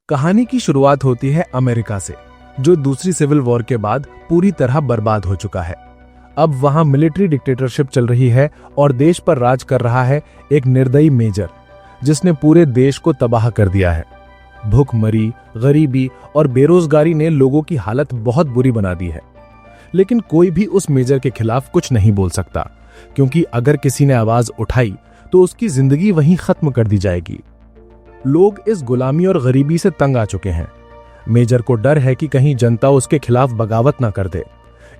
कहानी की शुरुआत होती है अमेरिका से, जो दूसरी सिविल वॉर के बाद पूरी तरह बर्बाद हो चुका है। अब वहां मिलिट्री डिक्टेटरशिप चल रही है और देश पर राज कर रहा है एक निर्दयी मेजर, जिसने पूरे देश को तबाह कर दिया है। भूखमरी, गरीबी और बेरोजगारी ने लोगों की हालत बहुत बुरी बना दी है। लेकिन कोई भी उस मेजर के खिलाफ कुछ नहीं बोल सकता, क्योंकि अगर किसी ने आवाज उठाई तो उसकी जिंदगी वहीं खत्म कर दी जाएगी। लोग इस गुलामी और गरीबी से तंग आ चुके हैं। मेजर को डर है कि कहीं जनता उसके खिलाफ बगावत ना कर दे।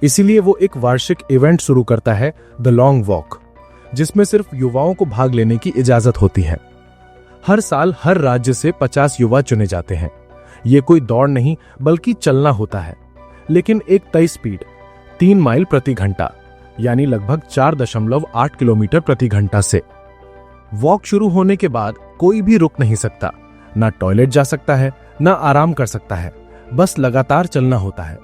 इसीलिए वो एक वार्षिक इवेंट शुरू करता है, द लॉन्ग वॉक, जिसमें सिर्फ युवाओं को भाग लेने की इजाजत होती है। हर साल हर राज्य से 50 युवा चुने जाते हैं। ये कोई दौड़ नहीं बल्कि चलना होता है, लेकिन एक तय स्पीड 3 माइल प्रति घंटा, यानी लगभग 4.8 किलोमीटर प्रति घंटा से। वॉक शुरू होने के बाद कोई भी रुक नहीं सकता, ना टॉयलेट जा सकता है, ना आराम कर सकता है, बस लगातार चलना होता है।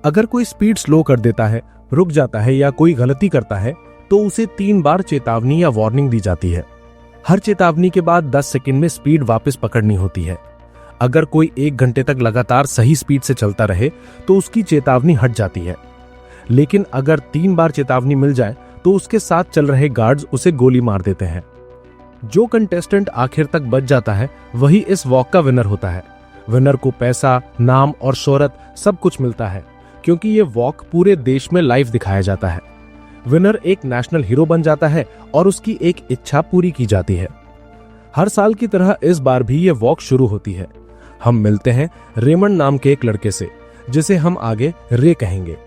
अगर कोई स्पीड स्लो कर देता है, रुक जाता है या कोई गलती करता है तो उसे 3 बार चेतावनी या वार्निंग दी जाती है। हर चेतावनी के बाद 10 सेकंड में स्पीड वापस पकड़नी होती है। अगर कोई 1 घंटे तक लगातार सही स्पीड से चलता रहे तो उसकी चेतावनी हट जाती है। लेकिन अगर 3 बार चेतावनी मिल जाए तो उसके साथ चल रहे गार्ड्स उसे गोली मार देते हैं। जो कंटेस्टेंट आखिर तक बच जाता है वही इस वॉक का विनर होता है। विनर को पैसा, नाम और शोहरत सब कुछ मिलता है, क्योंकि ये वॉक पूरे देश में लाइव दिखाया जाता है। विनर एक नेशनल हीरो बन जाता है और उसकी एक इच्छा पूरी की जाती है। हर साल की तरह इस बार भी ये वॉक शुरू होती है। हम मिलते हैं रेमंड नाम के एक लड़के से, जिसे हम आगे रे कहेंगे।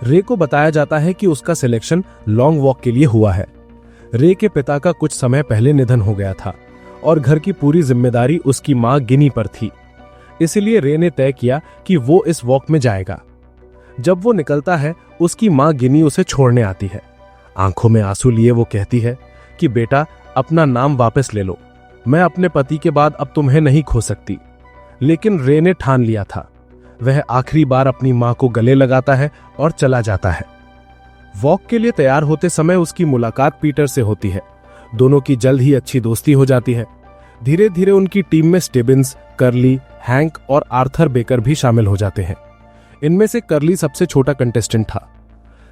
रे को बताया जाता है कि उसका सिलेक्शन लॉन्ग वॉक के लिए हुआ है। रे के पिता का कुछ समय पहले निधन हो गया था और घर की पूरी जिम्मेदारी उसकी मां गिनी पर थी। इसलिए रे ने तय किया कि वो इस वॉक में जाएगा। जब वो निकलता है, उसकी मां गिनी उसे छोड़ने आती है। आंखों में आंसू लिए वो कहती है कि बेटा, अपना नाम वापस ले लो, मैं अपने पति के बाद अब तुम्हें नहीं खो सकती। लेकिन रे ने ठान लिया था। वह आखिरी बार अपनी मां को गले लगाता है और चला जाता है। वॉक के लिए तैयार होते समय उसकी मुलाकात पीटर से होती है। दोनों की जल्द ही अच्छी दोस्ती हो जाती है। धीरे धीरे उनकी टीम में स्टिबिन्स, करली, हैंक और आर्थर बेकर भी शामिल हो जाते हैं। इनमें से करली सबसे छोटा कंटेस्टेंट था।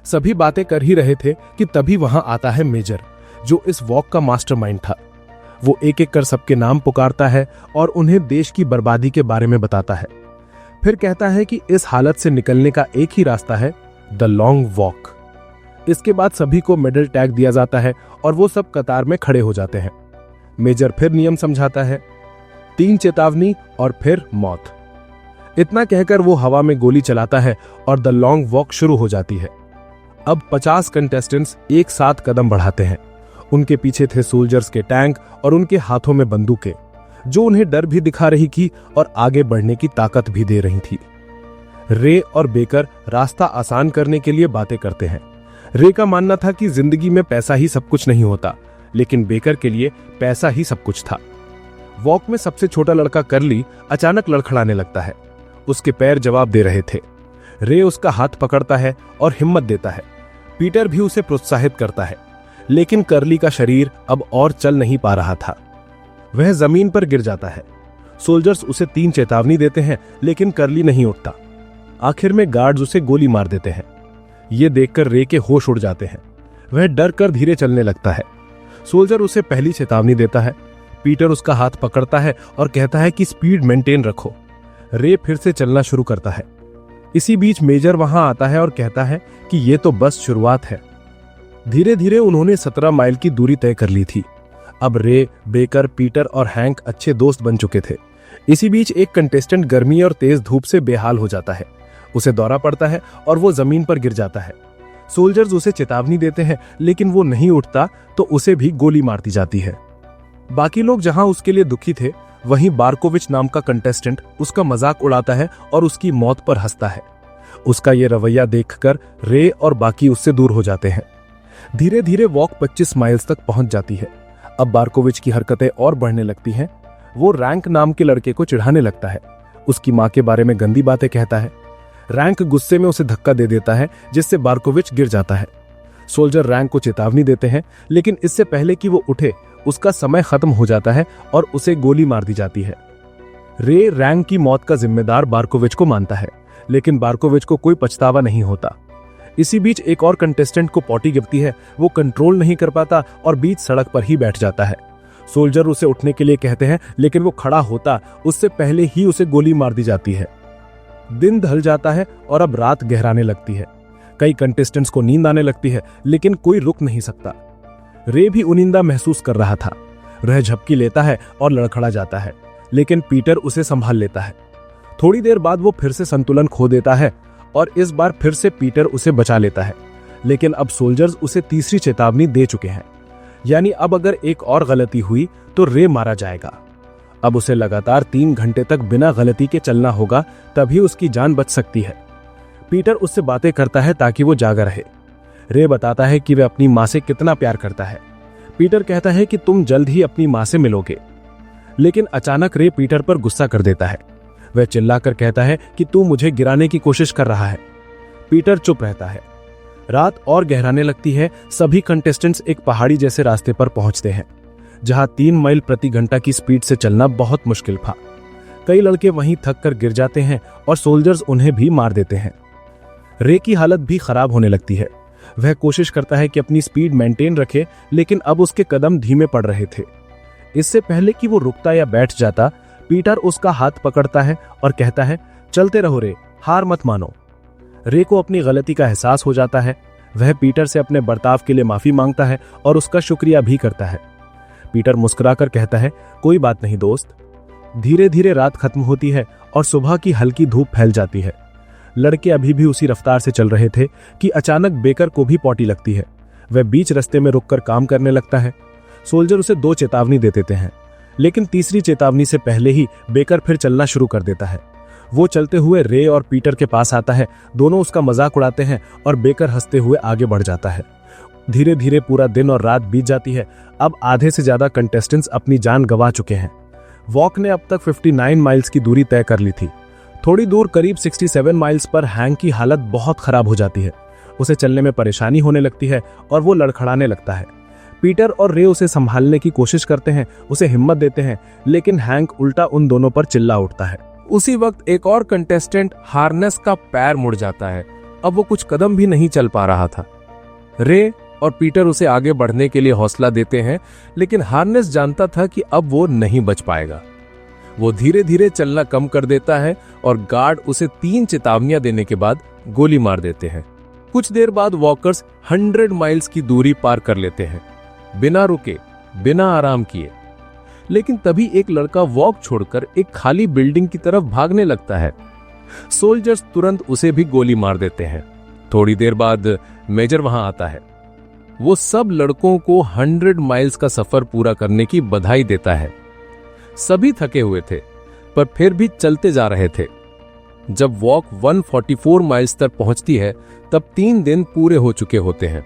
सभी बातें कर ही रहे थे कि तभी वहां आता है मेजर, जो इस वॉक का मास्टरमाइंड था। वो एक एक कर सबके नाम पुकारता है और उन्हें देश की बर्बादी के बारे में बताता है। फिर कहता है कि इस हालत से निकलने का एक ही रास्ता है, द लॉन्ग वॉक। इसके बाद सभी को मेडल टैग दिया जाता है और वो सब कतार में खड़े हो जाते हैं। मेजर फिर नियम समझाता है, 3 चेतावनी और फिर मौत। इतना कहकर वो हवा में गोली चलाता है और द लॉन्ग वॉक शुरू हो जाती है। अब 50 कंटेस्टेंट्स एक साथ कदम बढ़ाते हैं। उनके पीछे थे सोल्जर्स के टैंक और उनके हाथों में बंदूकें, जो उन्हें डर भी दिखा रही थी और आगे बढ़ने की ताकत भी दे रही थी। रे और बेकर रास्ता आसान करने के लिए बातें करते हैं। रे का मानना था कि जिंदगी में पैसा ही सब कुछ नहीं होता, लेकिन बेकर के लिए पैसा ही सब कुछ था। वॉक में सबसे छोटा लड़का करली अचानक लड़खड़ाने लगता है। उसके पैर जवाब दे रहे थे। रे उसका हाथ पकड़ता है और हिम्मत देता है। पीटर भी उसे प्रोत्साहित करता है, लेकिन करली का शरीर अब और चल नहीं पा रहा था। वह जमीन पर गिर जाता है। सोल्जर्स उसे 3 चेतावनी देते हैं, लेकिन करली नहीं उठता। आखिर में गार्ड्स उसे गोली मार देते हैं। ये देखकर रे के होश उड़ जाते हैं। वह डर कर धीरे चलने लगता है। सोल्जर उसे पहली चेतावनी देता है। पीटर उसका हाथ पकड़ता है और कहता है कि स्पीड मेंटेन रखो। रे फिर से चलना शुरू करता है। इसी बीच मेजर वहां आता है और कहता है कि ये तो बस शुरुआत है। धीरे धीरे उन्होंने 17 माइल की दूरी तय कर ली थी। अब रे, बेकर, पीटर और हैंक अच्छे दोस्त बन चुके थे। इसी बीच एक कंटेस्टेंट गर्मी और तेज धूप से बेहाल हो जाता है। उसे दौरा पड़ता है और वो जमीन पर गिर जाता है। सोल्जर्स उसे चेतावनी देते हैं, लेकिन वो नहीं उठता तो उसे भी गोली मार दी जाती है। बाकी लोग जहां उसके लिए दुखी थे, वहीं बारकोविच नाम का कंटेस्टेंट उसका मजाक उड़ाता है और उसकी मौत पर हंसता है। उसका ये रवैया देखकर रे और बाकी उससे दूर हो जाते हैं। धीरे धीरे वॉक 25 माइल्स तक पहुंच जाती है। अब बारकोविच की हरकतें और बढ़ने लगती हैं। वो रैंक नाम के लड़के को चिढ़ाने लगता है। उसकी मां के बारे में गंदी बातें कहता है। रैंक गुस्से में उसे धक्का दे देता है, जिससे बारकोविच गिर जाता है। सोल्जर रैंक को चेतावनी देते हैं, लेकिन इससे पहले कि वो उठे, उसका समय खत्म हो जाता है और उसे गोली मार दी जाती है। रे रैंग की मौत का जिम्मेदार बार्कोविच को मानता है, लेकिन बार्कोविच को कोई पछतावा नहीं होता। इसी बीच एक और कंटेस्टेंट को पॉटी गिरती है, वो कंट्रोल नहीं कर पाता और बीच सड़क पर ही बैठ जाता है। सोल्जर उसे उठने के लिए कहते हैं, लेकिन वो खड़ा होता उससे पहले ही उसे गोली मार दी जाती है। दिन ढल जाता है और अब रात गहराने लगती है। कई कंटेस्टेंट्स को नींद आने लगती है, लेकिन कोई रुक नहीं सकता। रे भी उनिंदा महसूस कर रहा था। वह झपकी लेता है और लड़खड़ा जाता है, लेकिन पीटर उसे संभाल लेता है। थोड़ी देर बाद वो फिर से संतुलन खो देता है और इस बार फिर से पीटर उसे बचा लेता है, लेकिन अब सोल्जर्स उसे तीसरी चेतावनी दे चुके हैं, यानी अब अगर एक और गलती हुई तो रे मारा जाएगा। अब उसे लगातार 3 घंटे तक बिना गलती के चलना होगा, तभी उसकी जान बच सकती है। पीटर उससे बातें करता है ताकि वो जागा रहे। रे बताता है कि वह अपनी मां से कितना प्यार करता है। पीटर कहता है कि तुम जल्द ही अपनी मां से मिलोगे, लेकिन अचानक रे पीटर पर गुस्सा कर देता है। वह चिल्लाकर कहता है कि तू मुझे गिराने की कोशिश कर रहा है। पीटर चुप रहता है। रात और गहराने लगती है। सभी कंटेस्टेंट्स एक पहाड़ी जैसे रास्ते पर पहुंचते हैं, जहां 3 मील प्रति घंटा की स्पीड से चलना बहुत मुश्किल था। कई लड़के वहीं थक कर गिर जाते हैं और सोल्जर्स उन्हें भी मार देते हैं। रे की हालत भी खराब होने लगती है। वह कोशिश करता है कि अपनी स्पीड मेंटेन रखे, लेकिन अब उसके कदम धीमे पड़ रहे थे। इससे पहले कि वो रुकता या बैठ जाता, पीटर उसका हाथ पकड़ता है और कहता है, चलते रहो रे, हार मत मानो। रे को अपनी गलती का एहसास हो जाता है। वह पीटर से अपने बर्ताव के लिए माफी मांगता है और उसका शुक्रिया भी करता है। पीटर मुस्कुराकर कहता है, कोई बात नहीं दोस्त। धीरे धीरे रात खत्म होती है और सुबह की हल्की धूप फैल जाती है। लड़के अभी भी उसी रफ्तार से चल रहे थे कि अचानक बेकर को भी पॉटी लगती है। वह बीच रास्ते में रुककर काम करने लगता है। सोल्जर उसे 2 चेतावनी दे देते हैं, लेकिन तीसरी चेतावनी से पहले ही बेकर फिर चलना शुरू कर देता है। वो चलते हुए रे और पीटर के पास आता है। दोनों उसका मजाक उड़ाते हैं और बेकर हंसते हुए आगे बढ़ जाता है। धीरे धीरे पूरा दिन और रात बीत जाती है। अब आधे से ज्यादा कंटेस्टेंट्स अपनी जान गंवा चुके हैं। वॉक ने अब तक 59 माइल्स की दूरी तय कर ली थी। थोड़ी दूर करीब 67 माइल्स पर हैंक की हालत बहुत खराब हो जाती है। उसे चलने में परेशानी होने लगती है और वो लड़खड़ाने लगता है। पीटर और रे उसे संभालने की कोशिश करते हैं, उसे हिम्मत देते हैं, लेकिन हैंक उल्टा उन दोनों पर चिल्ला उठता है। उसी वक्त एक और कंटेस्टेंट हार्नेस का पैर मुड़ जाता है। अब वो कुछ कदम भी नहीं चल पा रहा था। रे और पीटर उसे आगे बढ़ने के लिए हौसला देते हैं, लेकिन हार्नेस जानता था कि अब वो नहीं बच पाएगा। वो धीरे धीरे चलना कम कर देता है और गार्ड उसे 3 चेतावनियां देने के बाद गोली मार देते हैं। कुछ देर बाद वॉकर्स 100 माइल्स की दूरी पार कर लेते हैं, बिना रुके, बिना आराम किए। लेकिन तभी एक लड़का वॉक छोड़कर एक खाली बिल्डिंग की तरफ भागने लगता है। सोल्जर्स तुरंत उसे भी गोली मार देते हैं। थोड़ी देर बाद मेजर वहां आता है। वो सब लड़कों को 100 माइल्स का सफर पूरा करने की बधाई देता है। सभी थके हुए थे, पर फिर भी चलते जा रहे थे। जब वॉक 144 माइल्स तक पहुंचती है, तब 3 दिन पूरे हो चुके होते हैं।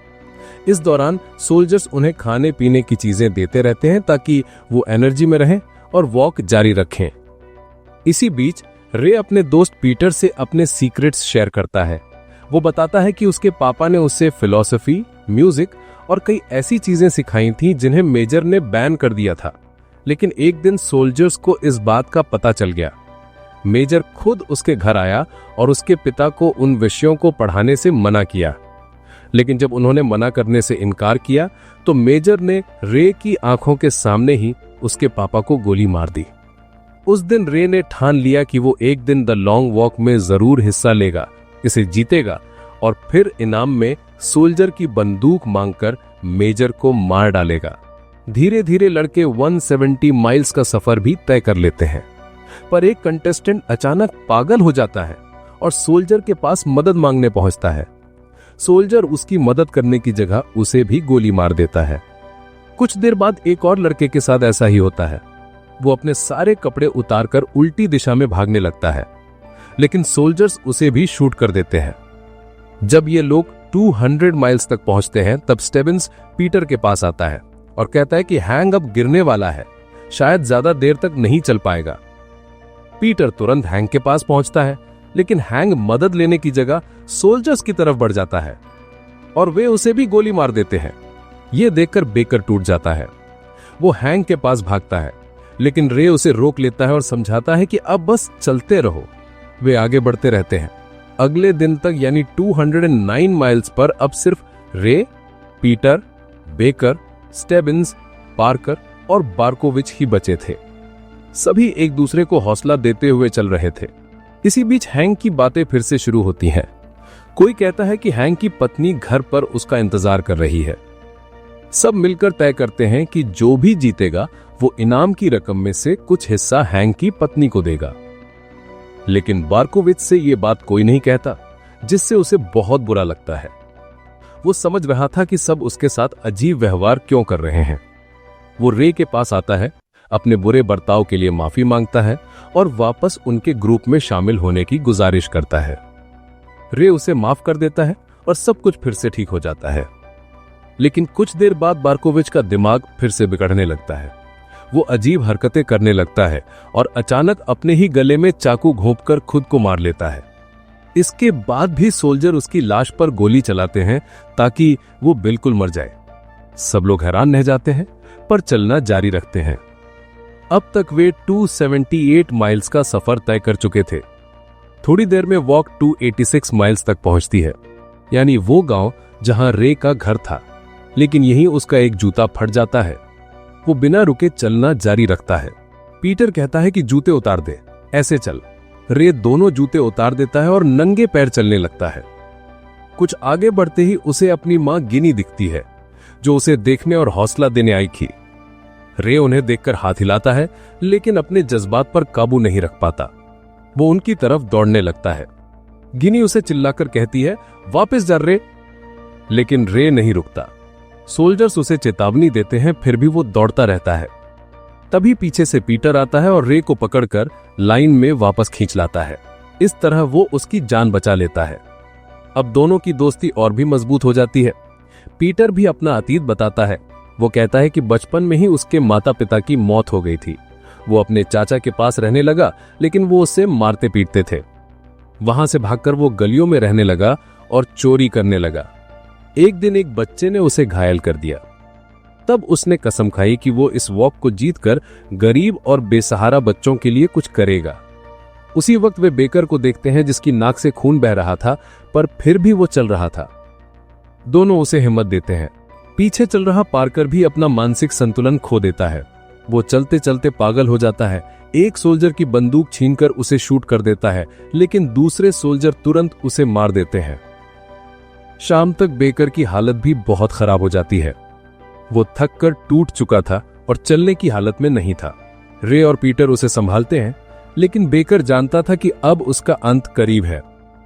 इस दौरान सोल्जर्स उन्हें खाने पीने की चीजें देते रहते हैं ताकि वो एनर्जी में रहें और वॉक जारी रखें। इसी बीच रे अपने दोस्त पीटर से अपने सीक्रेट्स शेयर करता है। वो बताता है कि उसके पापा ने उसे फिलॉसफी, म्यूजिक और कई ऐसी चीजें सिखाई थी जिन्हें मेजर ने बैन कर दिया था। लेकिन एक दिन सोल्जर्स को इस बात का पता चल गया। मेजर खुद उसके घर आया और उसके पिता को उन विषयों को पढ़ाने से मना किया। लेकिन जब उन्होंने मना करने से इनकार किया, तो मेजर ने रे की आंखों के सामने ही उसके पापा को गोली मार दी। उस दिन रे ने ठान लिया कि वो एक दिन द लॉन्ग वॉक में जरूर हिस्सा लेगा, इसे जीतेगा और फिर इनाम में सोल्जर की बंदूक मांगकर मेजर को मार डालेगा। धीरे धीरे लड़के 170 माइल्स का सफर भी तय कर लेते हैं, पर एक कंटेस्टेंट अचानक पागल हो जाता है और सोल्जर के पास मदद मांगने पहुंचता है। सोल्जर उसकी मदद करने की जगह उसे भी गोली मार देता है। कुछ देर बाद एक और लड़के के साथ ऐसा ही होता है। वो अपने सारे कपड़े उतारकर उल्टी दिशा में भागने लगता है, लेकिन सोल्जर्स उसे भी शूट कर देते हैं। जब ये लोग 200 माइल्स तक पहुंचते हैं, तब स्टेबिन्स पीटर के पास आता है और कहता है कि हैंग अब गिरने वाला है, शायद ज्यादा देर तक नहीं चल पाएगा। पीटर तुरंत हैंग के पास पहुंचता है, लेकिन हैंग मदद लेने की जगह सोल्जर्स की तरफ बढ़ जाता है और वे उसे भी गोली मार देते हैं। यह देखकर बेकर टूट जाता है। वो हैंग के पास भागता है, लेकिन रे उसे रोक लेता है और समझाता है कि अब बस चलते रहो। वे आगे बढ़ते रहते हैं। अगले दिन तक यानी 209 माइल्स पर अब सिर्फ रे, पीटर, बेकर, स्टेबिन्स, पार्कर और बार्कोविच ही बचे थे। सभी एक दूसरे को हौसला देते हुए चल रहे थे। इसी बीच हैंक की बातें फिर से शुरू होती हैं। कोई कहता है कि हैंक की पत्नी घर पर उसका इंतजार कर रही है। सब मिलकर तय करते हैं कि जो भी जीतेगा वो इनाम की रकम में से कुछ हिस्सा हैंक की पत्नी को देगा। लेकिन बार्कोविच से ये बात कोई नहीं कहता, जिससे उसे बहुत बुरा लगता है। वो समझ रहा था कि सब उसके साथ अजीब व्यवहार क्यों कर रहे हैं। वो रे के पास आता है, अपने बुरे बर्ताव के लिए माफी मांगता है और वापस उनके ग्रुप में शामिल होने की गुजारिश करता है। रे उसे माफ कर देता है और सब कुछ फिर से ठीक हो जाता है। लेकिन कुछ देर बाद बार्कोविच का दिमाग फिर से बिगड़ने लगता है। वो अजीब हरकतें करने लगता है और अचानक अपने ही गले में चाकू घोंपकर खुद को मार लेता है। इसके बाद भी सोल्जर उसकी लाश पर गोली चलाते हैं ताकि वो बिल्कुल मर जाए। सब लोग हैरान रह जाते हैं पर चलना जारी रखते हैं। अब तक वे 278 माइल्स का सफर तय कर चुके थे। थोड़ी देर में वॉक 286 माइल्स तक पहुंचती है, यानी वो गांव जहां रे का घर था। लेकिन यहीं उसका एक जूता फट जाता है। वो बिना रुके चलना जारी रखता है। पीटर कहता है कि जूते उतार दे, ऐसे चल। रे दोनों जूते उतार देता है और नंगे पैर चलने लगता है। कुछ आगे बढ़ते ही उसे अपनी मां गिनी दिखती है, जो उसे देखने और हौसला देने आई थी। रे उन्हें देखकर हाथ हिलाता है, लेकिन अपने जज्बात पर काबू नहीं रख पाता। वो उनकी तरफ दौड़ने लगता है। गिनी उसे चिल्लाकर कहती है, वापस जा रे। लेकिन रे नहीं रुकता। सोल्जर्स उसे चेतावनी देते हैं, फिर भी वो दौड़ता रहता है। तभी पीछे से पीटर आता है और रे को पकड़कर लाइन में वापस खींच लाता है। इस तरह वो उसकी जान बचा लेता है। अब दोनों की दोस्ती और भी मजबूत हो जाती है। पीटर भी अपना अतीत बताता है। वो कहता है कि बचपन में ही उसके माता पिता की मौत हो गई थी। वो अपने चाचा के पास रहने लगा, लेकिन वो उससे मारते पीटते थे। वहां से भागकर वो गलियों में रहने लगा और चोरी करने लगा। एक दिन एक बच्चे ने उसे घायल कर दिया। तब उसने कसम खाई कि वो इस वॉक को जीतकर गरीब और बेसहारा बच्चों के लिए कुछ करेगा। उसी वक्त वे बेकर को देखते हैं, जिसकी नाक से खून बह रहा था, पर फिर भी वो चल रहा था। दोनों उसे हिम्मत देते हैं। पीछे चल रहा पार्कर भी अपना मानसिक संतुलन खो देता है। वो चलते चलते पागल हो जाता है। एक सोल्जर की बंदूक छीनकर उसे शूट कर देता है, लेकिन दूसरे सोल्जर तुरंत उसे मार देते हैं। शाम तक बेकर की हालत भी बहुत खराब हो जाती है। वो थक कर टूट चुका था और चलने की हालत में नहीं था। रे और पीटर उसे संभालते हैं, लेकिन बेकर जानता था कि अब उसका अंत करीब है।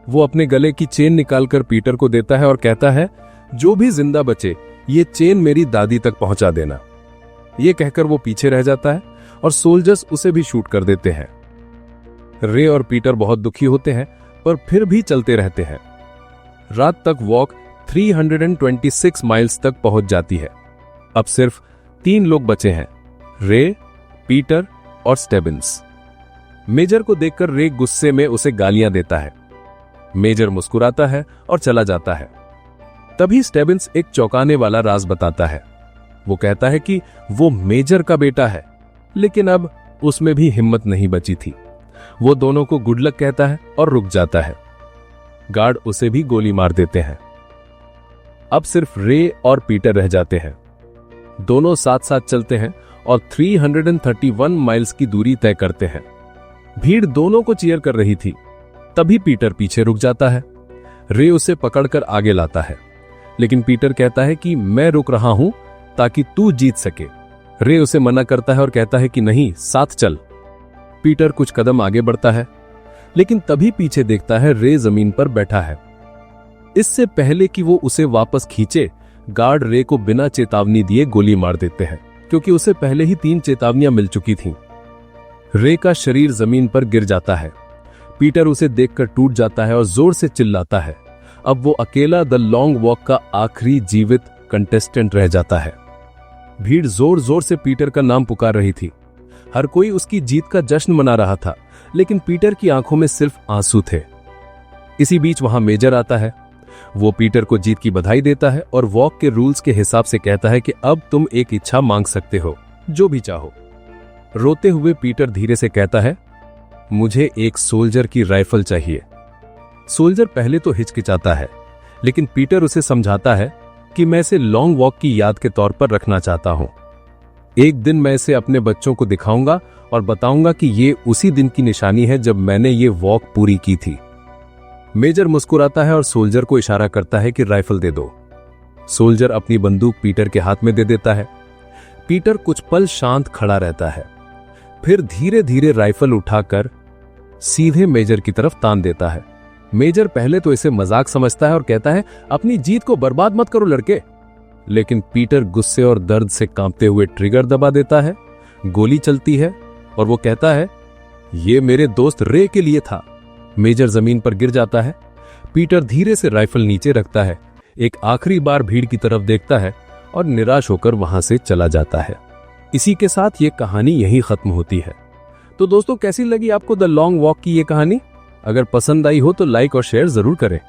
वो अपने गले की चेन निकालकर पीटर को देता है और कहता है, जो भी जिंदा बचे ये चेन मेरी दादी तक पहुंचा देना। ये कहकर वो पीछे रह जाता है और सोल्जर्स उसे भी शूट कर देते हैं। रे और पीटर बहुत दुखी होते हैं, पर फिर भी चलते रहते हैं। रात तक वॉक 326 माइल्स तक पहुंच जाती है। अब सिर्फ 3 लोग बचे हैं, रे, पीटर और स्टेबिन्स। मेजर को देखकर रे गुस्से में उसे गालियां देता है। मेजर मुस्कुराता है और चला जाता है। तभी स्टेबिन्स एक चौंकाने वाला राज बताता है। वो कहता है कि वो मेजर का बेटा है, लेकिन अब उसमें भी हिम्मत नहीं बची थी। वो दोनों को गुड लक कहता है और रुक जाता है। गार्ड उसे भी गोली मार देते हैं। अब सिर्फ रे और पीटर रह जाते हैं। दोनों साथ साथ चलते हैं और 331 माइल्स की दूरी तय करते हैं। भीड़ दोनों को चीयर कर रही थी। तभी पीटर पीछे रुक जाता है। रे उसे पकड़कर आगे लाता है, लेकिन पीटर कहता है कि मैं रुक रहा हूं ताकि तू जीत सके। रे उसे मना करता है और कहता है कि नहीं, साथ चल। पीटर कुछ कदम आगे बढ़ता है, लेकिन तभी पीछे देखता है रे जमीन पर बैठा है। इससे पहले कि वो उसे वापस खींचे, गार्ड रे को बिना चेतावनी दिए गोली मार देते हैं, क्योंकि उसे पहले ही 3 चेतावनियां मिल चुकी थीं। रे का शरीर जमीन पर गिर जाता है। पीटर उसे देखकर टूट जाता है और जोर से चिल्लाता है। अब वो अकेला द लॉन्ग वॉक का आखिरी जीवित कंटेस्टेंट रह जाता है। भीड़ जोर जोर से पीटर का नाम पुकार रही थी। हर कोई उसकी जीत का जश्न मना रहा था, लेकिन पीटर की आंखों में सिर्फ आंसू थे। इसी बीच वहां मेजर आता है। वो पीटर को जीत की बधाई देता है और वॉक के रूल्स के हिसाब से कहता है कि अब तुम एक इच्छा मांग सकते हो, जो भी चाहो। रोते हुए पीटर धीरे से कहता है, मुझे एक सोल्जर की राइफल चाहिए। सोल्जर पहले तो हिचकिचाता है, लेकिन पीटर उसे समझाता है कि मैं इसे लॉन्ग वॉक की याद के तौर पर रखना चाहता हूं। एक दिन मैं इसे अपने बच्चों को दिखाऊंगा और बताऊंगा कि ये उसी दिन की निशानी है जब मैंने ये वॉक पूरी की थी। मेजर मुस्कुराता है और सोल्जर को इशारा करता है कि राइफल दे दो। सोल्जर अपनी बंदूक पीटर के हाथ में दे देता है। पीटर कुछ पल शांत खड़ा रहता है, फिर धीरे धीरे राइफल उठाकर सीधे मेजर की तरफ तान देता है। मेजर पहले तो इसे मजाक समझता है और कहता है, अपनी जीत को बर्बाद मत करो लड़के। लेकिन पीटर गुस्से और दर्द से कांपते हुए ट्रिगर दबा देता है। गोली चलती है और वो कहता है, ये मेरे दोस्त रे के लिए था। मेजर जमीन पर गिर जाता है। पीटर धीरे से राइफल नीचे रखता है, एक आखिरी बार भीड़ की तरफ देखता है और निराश होकर वहां से चला जाता है। इसी के साथ ये कहानी यहीं खत्म होती है। तो दोस्तों, कैसी लगी आपको द लॉन्ग वॉक की ये कहानी? अगर पसंद आई हो तो लाइक और शेयर जरूर करें।